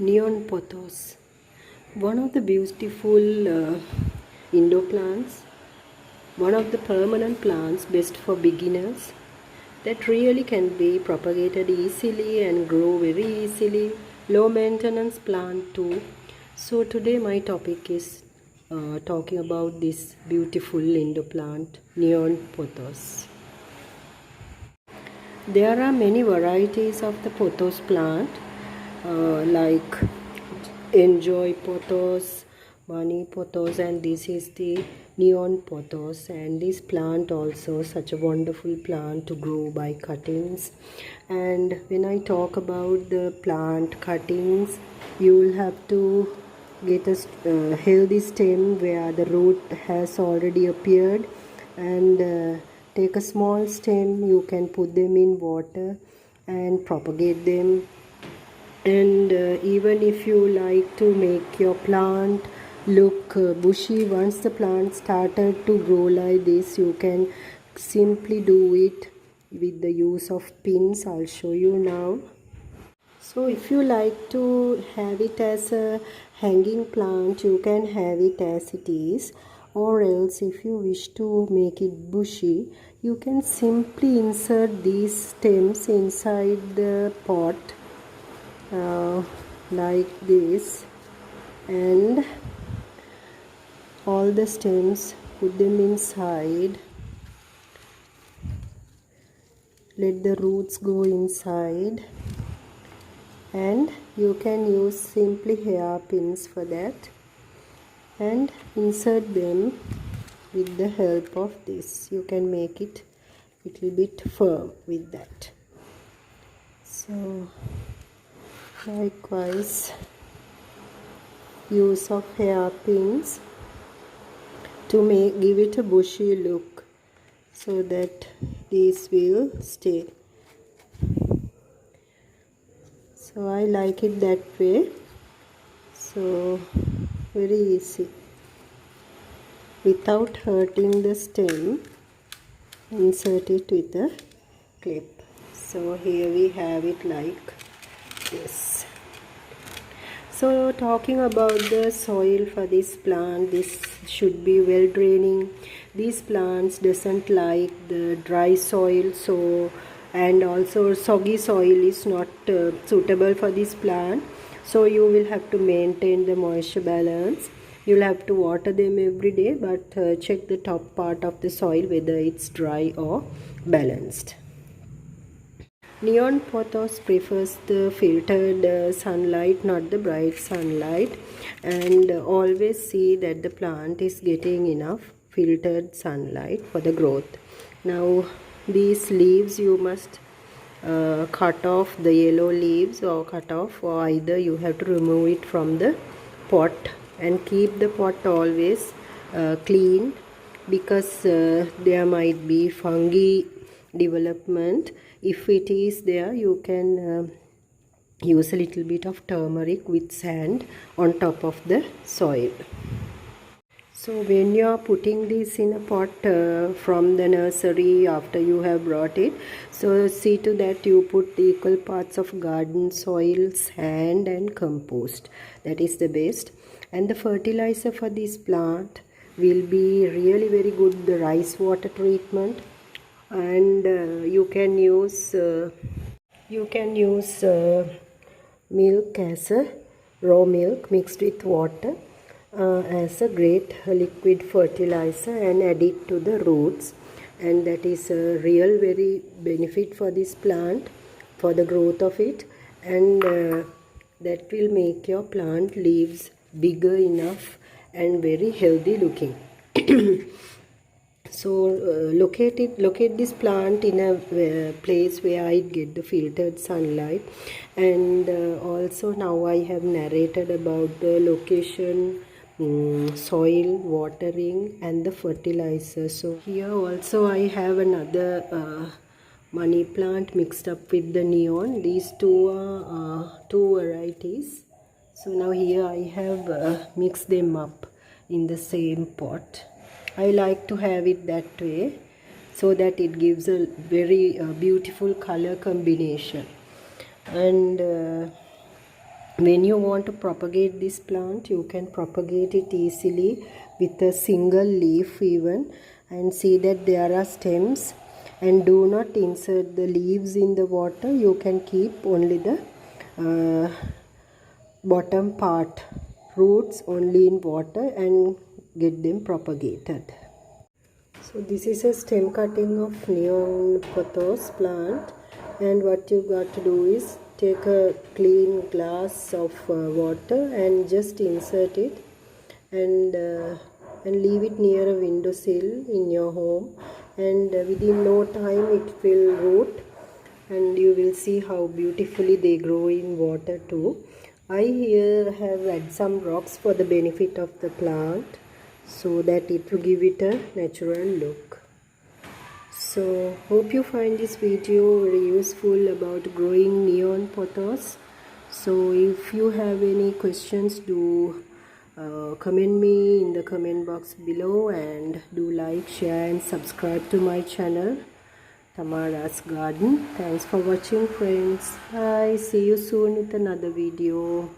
Neon pothos, one of the beautiful indoor plants, one of the permanent plants best for beginners that really can be propagated easily and grow very easily. Low maintenance plant too. So today my topic is talking about this beautiful indoor plant, neon pothos. There are many varieties of the pothos plant, like enjoy pothos, money pothos, and this is the neon pothos. And this plant also such a wonderful plant to grow by cuttings. And when I talk about the plant cuttings, you will have to get a healthy stem where the root has already appeared, and take a small stem. You can put them in water and propagate them. And even if you like to make your plant look bushy, once the plant started to grow like this, you can simply do it with the use of pins. I'll show you now. So if you like to have it as a hanging plant, you can have it as it is, or else if you wish to make it bushy, you can simply insert these stems inside the pot like this, and all the stems, put them inside, let the roots go inside, and you can use simply hairpins for that and insert them with the help of this. You can make it little bit firm with that. So likewise, use of hairpins to give it a bushy look, so that these will stay. So I like it that way. So very easy, without hurting the stem, insert it with a clip. So here we have it like this. So talking about the soil for this plant, this should be well draining. These plants doesn't like the dry soil, and also soggy soil is not suitable for this plant. So you will have to maintain the moisture balance. You'll have to water them every day, but check the top part of the soil whether it's dry or balanced. Neon pothos prefers the filtered sunlight, not the bright sunlight, and always see that the plant is getting enough filtered sunlight for the growth. Now these leaves you must cut off, the yellow leaves, or cut off, or either you have to remove it from the pot and keep the pot always clean, because there might be fungi development. If it is there, you can use a little bit of turmeric with sand on top of the soil. So when you are putting this in a pot from the nursery after you have brought it, so see to that you put equal parts of garden soil, sand and compost. That is the best. And the fertilizer for this plant will be really very good, the rice water treatment. And you can use milk as a raw milk mixed with water as a great liquid fertilizer, and add it to the roots, and that is a real very benefit for this plant, for the growth of it, and that will make your plant leaves bigger enough and very healthy looking. So locate this plant in a place where I get the filtered sunlight. And also now I have narrated about the location, soil, watering and the fertilizer. So here also I have another money plant mixed up with the neon. These two are two varieties. So now here I have mixed them up in the same pot. I like to have it that way, so that it gives a very beautiful color combination. And when you want to propagate this plant, you can propagate it easily with a single leaf even, and see that there are stems, and do not insert the leaves in the water. You can keep only the bottom part, roots only in water, and get them propagated. So this is a stem cutting of neon pothos plant, and what you got to do is take a clean glass of water and just insert it, and leave it near a windowsill in your home, and within no time it will root, and you will see how beautifully they grow in water too. I here have add some rocks for the benefit of the plant, so that it will give it a natural look. So hope you find this video very useful about growing neon pothos. So if you have any questions, do comment me in the comment box below, and do like, share and subscribe to my channel, Thamara's Garden. Thanks for watching, friends. Bye. See you soon with another video.